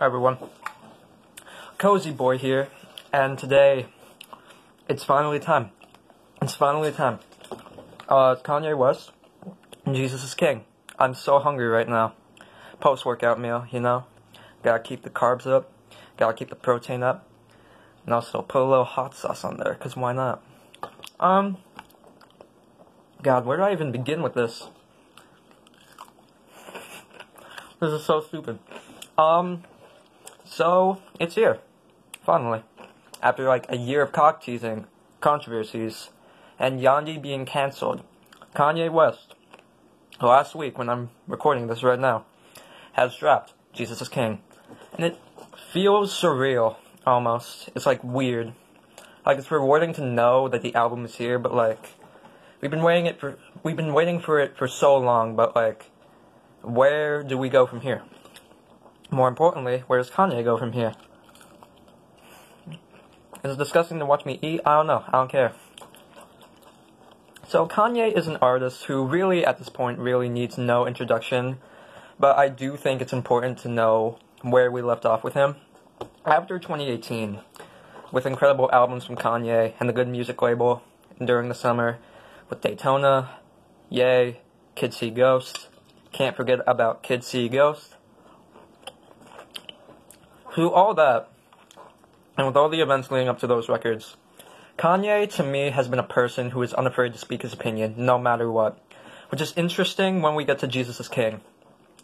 Hi everyone, Cozy Boy here, and today, it's finally time. It's Kanye West, and Jesus is King. I'm so hungry right now. Post-workout meal, you know? Gotta keep the carbs up, gotta keep the protein up, and also put a little hot sauce on there, cause why not? God, where do I even begin with this? This is so stupid. So, it's here. Finally. After like a year of cock teasing, controversies, and Yandhi being cancelled, Kanye West, last week when I'm recording this right now, has dropped Jesus is King. And it feels surreal, almost. It's like weird. Like it's rewarding to know that the album is here, but like, we've been waiting for it for so long, but like, where do we go from here? More importantly, where does Kanye go from here? Is it disgusting to watch me eat? I don't know. I don't care. So Kanye is an artist who really, at this point, really needs no introduction. But I do think it's important to know where we left off with him. After 2018, with incredible albums from Kanye and the Good Music label, and during the summer, with Daytona, Yay, Kids See Ghost, can't forget about Kids See Ghost. Through all that, and with all the events leading up to those records, Kanye, to me, has been a person who is unafraid to speak his opinion, no matter what. Which is interesting when we get to Jesus is King,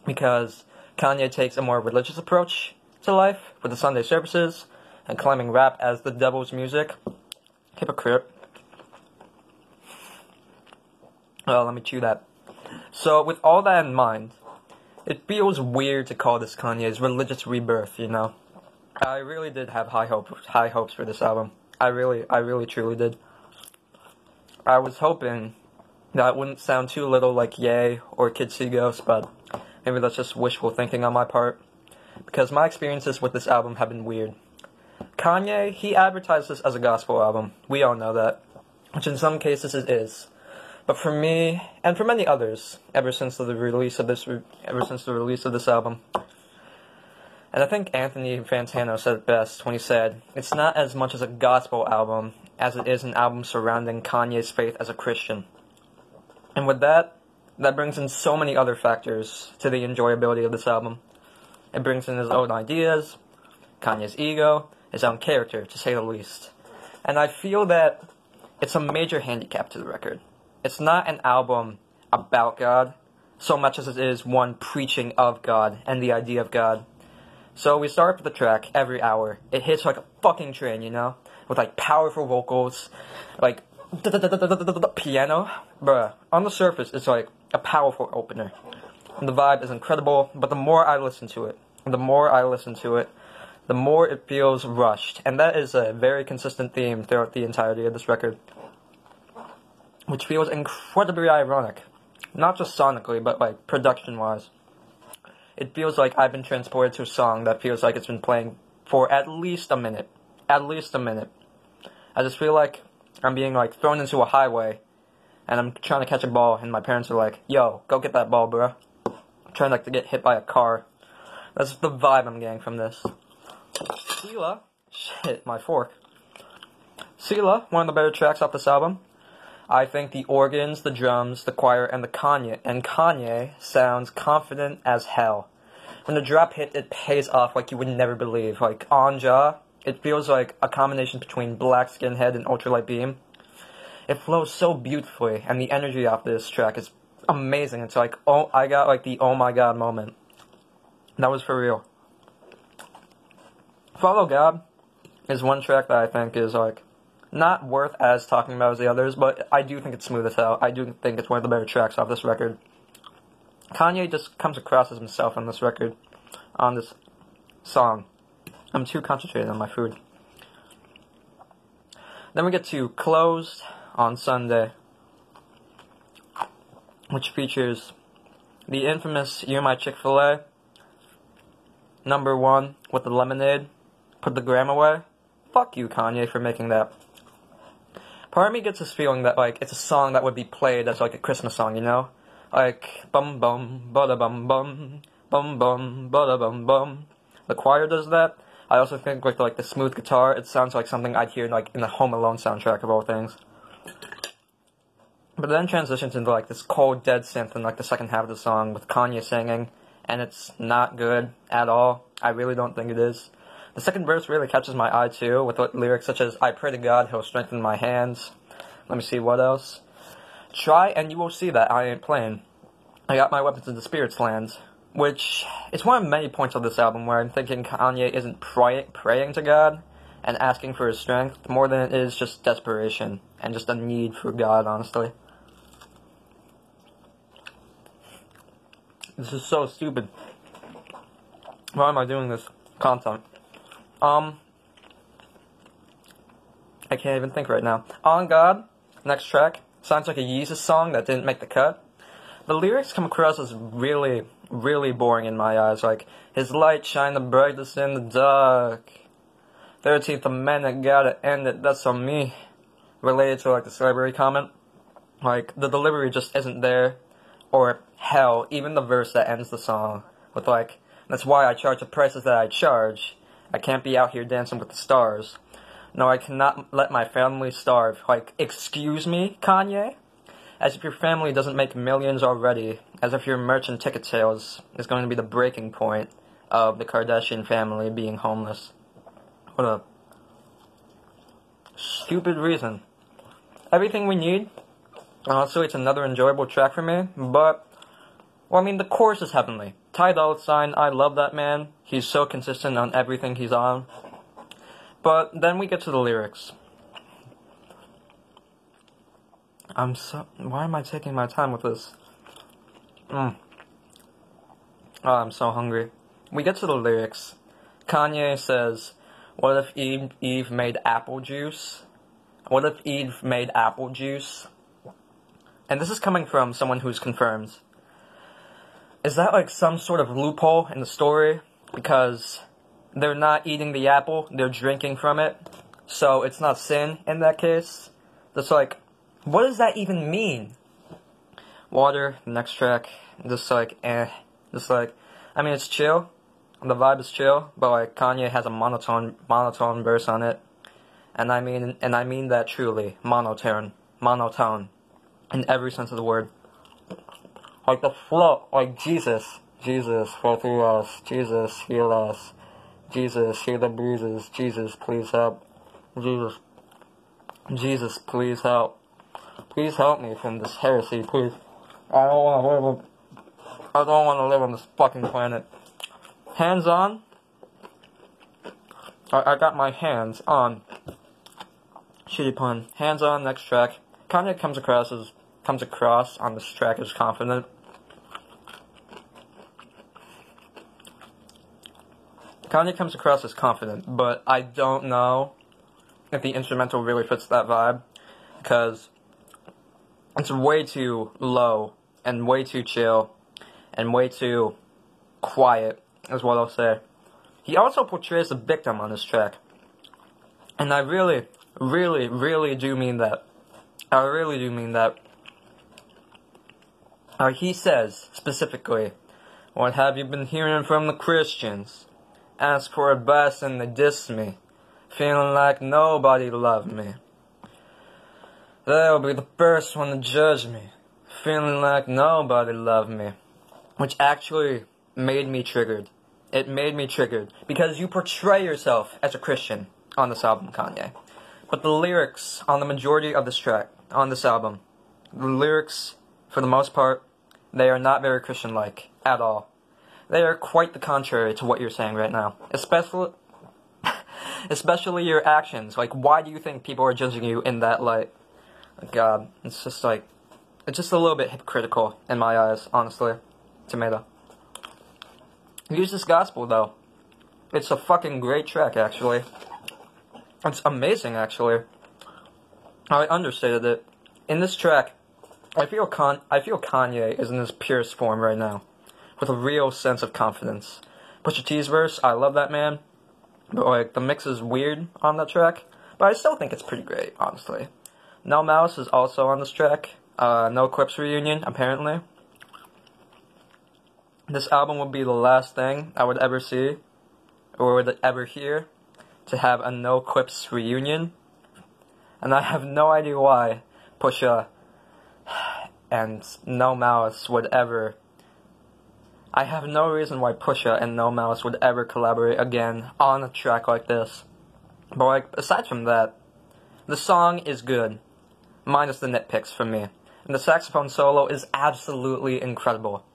because Kanye takes a more religious approach to life, with the Sunday services, and claiming rap as the devil's music. Hypocrite. Well, let me chew that. So, with all that in mind, it feels weird to call this Kanye's religious rebirth, you know? I really did have high hopes for this album. I really truly did. I was hoping that it wouldn't sound too little like Yay or Kids See Ghost, but maybe that's just wishful thinking on my part, because my experiences with this album have been weird. Kanye, he advertised this as a gospel album. We all know that, which in some cases it is. But for me, and for many others, ever since the release of this album, and I think Anthony Fantano said it best when he said, it's not as much as a gospel album as it is an album surrounding Kanye's faith as a Christian. And with that brings in so many other factors to the enjoyability of this album. It brings in his own ideas, Kanye's ego, his own character, to say the least. And I feel that it's a major handicap to the record. It's not an album about God, so much as it is one preaching of God and the idea of God. So we start with the track every hour. It hits like a fucking train, you know? With like powerful vocals, like piano. Bruh, on the surface, it's like a powerful opener. And the vibe is incredible, but the more I listen to it, the more it feels rushed. And that is a very consistent theme throughout the entirety of this record, which feels incredibly ironic. Not just sonically, but like production-wise. It feels like I've been transported to a song that feels like it's been playing for at least a minute. At least a minute. I just feel like I'm being like thrown into a highway, and I'm trying to catch a ball, and my parents are like, yo, go get that ball, bro. I'm trying like to get hit by a car. That's the vibe I'm getting from this. Sela, shit, my fork. Sela, one of the better tracks off this album. I think the organs, the drums, the choir, and Kanye sounds confident as hell. When the drop hit, it pays off like you would never believe. Like, Anja, it feels like a combination between Black Skinhead and Ultralight Beam. It flows so beautifully, and the energy off this track is amazing. It's like, oh, I got like the oh my god moment. That was for real. Follow God is one track that I think is like, not worth as talking about as the others, but I do think it's smooth as hell. I do think it's one of the better tracks off this record. Kanye just comes across as himself on this record, on this song. I'm too concentrated on my food. Then we get to Closed on Sunday, which features the infamous You're My Chick-fil-A, number 1 with the lemonade, Put the Gram Away. Fuck you, Kanye, for making that. Part of me gets this feeling that, like, it's a song that would be played as, like, a Christmas song, you know? Like, bum bum, bada bum bum, bum bum, bada bum bum, the choir does that. I also think with like the smooth guitar, it sounds like something I'd hear like in the Home Alone soundtrack of all things. But then transitions into like this cold, dead synth in like the second half of the song with Kanye singing, and it's not good at all. I really don't think it is. The second verse really catches my eye too, with lyrics such as, I pray to God he'll strengthen my hands. Let me see what else. Try and you will see that I ain't playing. I got my weapons in the spirit's lands. Which is one of many points of this album where I'm thinking Kanye isn't praying to God and asking for his strength more than it is just desperation and just a need for God, honestly. This is so stupid. Why am I doing this content? I can't even think right now. On God, next track, sounds like a Yeezus song that didn't make the cut. The lyrics come across as really, really boring in my eyes. Like, his light shine the brightest in the dark. 13th Amendment, gotta end it, that's on me. Related to, like, the slavery comment. Like, the delivery just isn't there. Or, hell, even the verse that ends the song. With, like, that's why I charge the prices that I charge. I can't be out here dancing with the stars. No, I cannot let my family starve. Like, excuse me, Kanye? As if your family doesn't make millions already. As if your merchant ticket sales is going to be the breaking point of the Kardashian family being homeless. What a stupid reason. Everything we need. Honestly, it's another enjoyable track for me, but, well, I mean, the chorus is heavenly. Ty Dolla $ign, I love that man. He's so consistent on everything he's on. But then we get to the lyrics. Why am I taking my time with this? Oh, I'm so hungry. We get to the lyrics. Kanye says, what if Eve made apple juice? What if Eve made apple juice? And this is coming from someone who's confirmed. Is that like some sort of loophole in the story? Because they're not eating the apple, they're drinking from it. So it's not sin in that case. That's like, what does that even mean? Water, next track, just like, Just like, I mean, it's chill. The vibe is chill, but like Kanye has a monotone verse on it. And I mean that truly. Monotone. In every sense of the word. Like the flow, like Jesus, flow through us. Jesus, heal us. Jesus, heal the bruises. Jesus, please help. Jesus, please help. Please help me from this heresy, please. I don't want to live on this fucking planet. Hands on. I got my hands on. Shitty pun. Hands on, next track. Kanye comes across on this track as confident. Kanye comes across as confident, but I don't know if the instrumental really fits that vibe, because it's way too low, and way too chill, and way too quiet, is what I'll say. He also portrays the victim on this track, and I really, really, really do mean that. I really do mean that. He says, specifically, what have you been hearing from the Christians? Ask for advice and they diss me. Feeling like nobody loved me. They'll be the first one to judge me. Feeling like nobody loved me. Which actually made me triggered. It made me triggered. Because you portray yourself as a Christian on this album, Kanye. But the lyrics on the majority of this track, on this album, the lyrics, for the most part, they are not very Christian-like at all. They are quite the contrary to what you're saying right now. Especially your actions. Like, why do you think people are judging you in that light? God, it's just like, it's just a little bit hypocritical in my eyes, honestly. Tomato. Use This Gospel, though. It's a fucking great track, actually. It's amazing, actually. I understated it. In this track, I feel Kanye is in his purest form right now, with a real sense of confidence. Pusha T's verse, I love that man, but like the mix is weird on that track, but I still think it's pretty great, honestly. No Mouse is also on this track. No Clips reunion, apparently. This album would be the last thing I would ever see or would ever hear to have a No Quips reunion. And I have no idea why Pusha and No Malice would ever... I have no reason why Pusha and No Malice would ever collaborate again on a track like this. But like, aside from that, the song is good, minus the nitpicks from me. And the saxophone solo is absolutely incredible.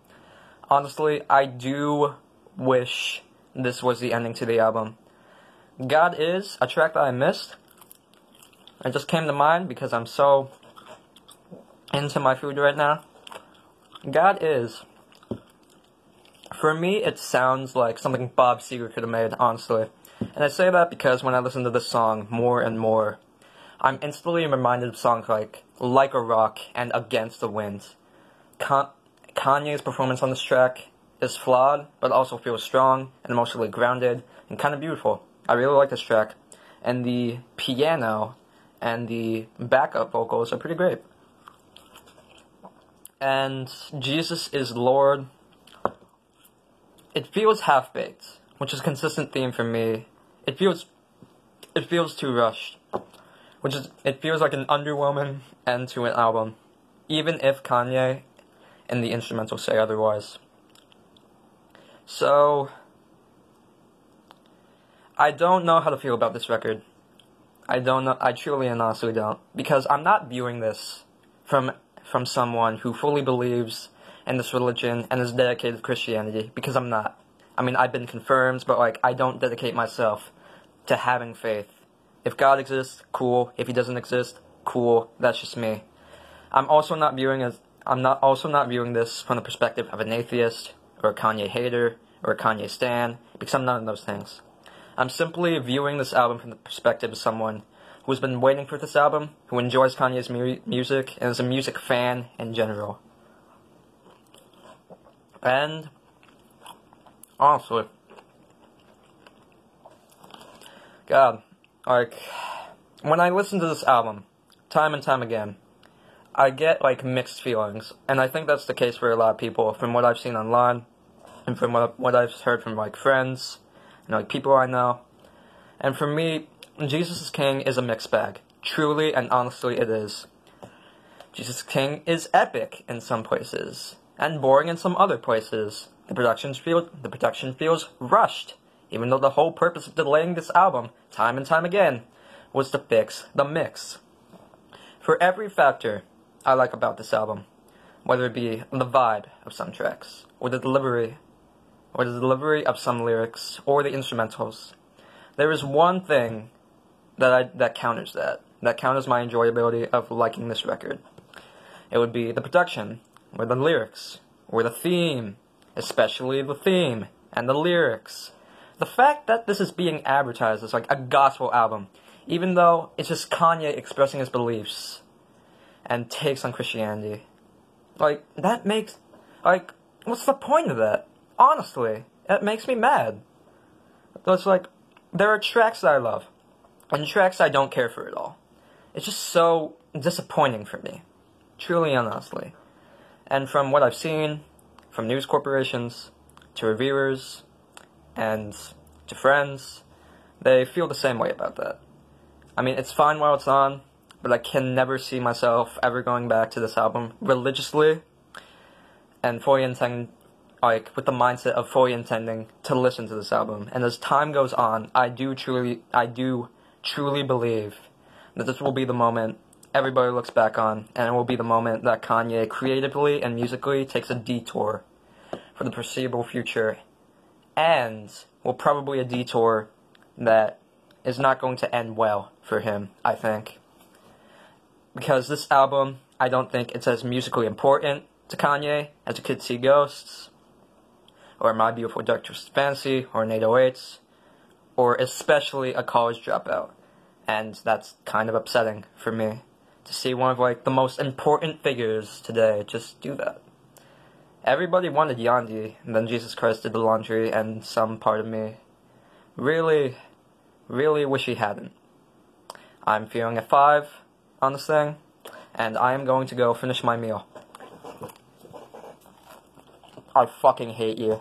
Honestly, I do wish this was the ending to the album. God Is, a track that I missed. It just came to mind because I'm so into my food right now. God Is. For me, it sounds like something Bob Seger could have made, honestly. And I say that because when I listen to this song more and more, I'm instantly reminded of songs like a Rock and Against the Wind. Kanye's performance on this track is flawed, but also feels strong and emotionally grounded and kind of beautiful. I really like this track. And the piano and the backup vocals are pretty great. And Jesus is Lord. It feels half-baked, which is a consistent theme for me. It feels too rushed. It feels like an underwhelming end to an album, even if Kanye and the instrumentals say otherwise. So, I don't know how to feel about this record. I don't know, I truly and honestly don't, because I'm not viewing this from someone who fully believes in this religion and is dedicated to Christianity, because I'm not. I mean, I've been confirmed, but like, I don't dedicate myself to having faith. If God exists, cool. If he doesn't exist, cool. That's just me. I'm also not viewing this from the perspective of an atheist, or a Kanye hater, or a Kanye stan, because I'm none of those things. I'm simply viewing this album from the perspective of someone who's been waiting for this album, who enjoys Kanye's music, and is a music fan in general. And, honestly, God, like, when I listen to this album, time and time again, I get, like, mixed feelings, and I think that's the case for a lot of people, from what I've seen online, and from what I've heard from, like, friends, and, like, people I know. And for me, Jesus is King is a mixed bag. Truly and honestly it is. Jesus is King is epic in some places, and boring in some other places. The production feels rushed, even though the whole purpose of delaying this album, time and time again, was to fix the mix. For every factor I like about this album, whether it be the vibe of some tracks, or the delivery of some lyrics, or the instrumentals, there is one thing that counters that counters my enjoyability of liking this record. It would be the production, or the lyrics, or the theme, especially the theme and the lyrics. The fact that this is being advertised as like a gospel album, even though it's just Kanye expressing his beliefs and takes on Christianity. Like, that makes, like, what's the point of that? Honestly, it makes me mad. It's like, there are tracks that I love, and tracks I don't care for at all. It's just so disappointing for me. Truly and honestly. And from what I've seen, from news corporations, to reviewers, and to friends, they feel the same way about that. I mean, it's fine while it's on, but I can never see myself ever going back to this album religiously, and fully intending, like, with the mindset of fully intending to listen to this album. And as time goes on, I do truly believe that this will be the moment everybody looks back on, and it will be the moment that Kanye creatively and musically takes a detour for the foreseeable future, and will probably a detour that is not going to end well for him, I think. Because this album, I don't think it's as musically important to Kanye as A Kid See Ghosts, or My Beautiful Dark Twisted Fantasy, or 808s, or especially A College Dropout. And that's kind of upsetting for me, to see one of, like, the most important figures today just do that. Everybody wanted Yandhi, and then Jesus Christ did the laundry, and some part of me really wish he hadn't. I'm feeling a 5 on this thing, and I am going to go finish my meal. I fucking hate you.